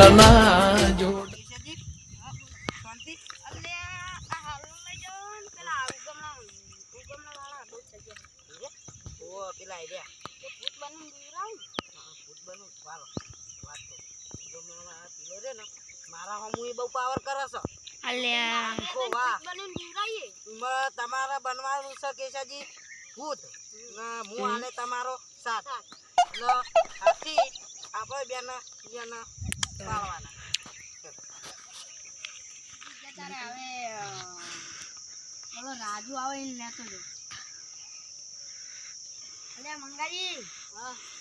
દિલના જોડ મારા હમુય બહુ પાવર કરે છે અલ્યા તમારે બનવાનું છે કેશાજી ભૂત હું આને તમારો સાથ હાથી આપણે બેન પાડવાના હવે બોલો રાજુ આવે એને લેતો જો અલ્યા મંગાજી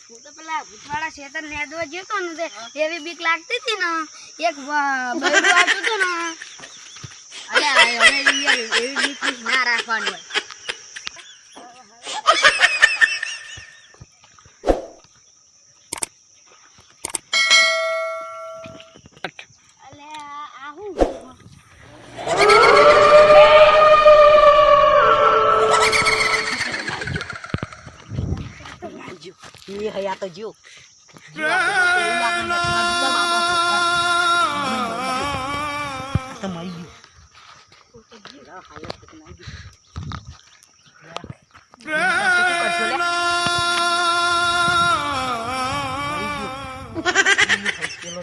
હું તો પેલા ભૂતવાળા શેતર નેદવા જતો ને એવી બીક લાગતી હતી ને એક બૈરું આવતું હતું ને અલ્યા હવે એવી બીક ના રાખવાની હોય અલ્યા આહું ये है या तो जो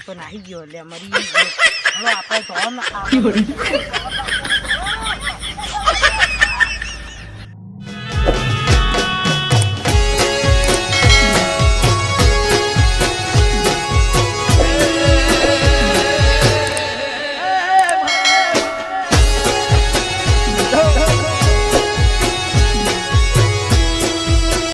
तो नहीं गयो ले मरी हलो आपे तो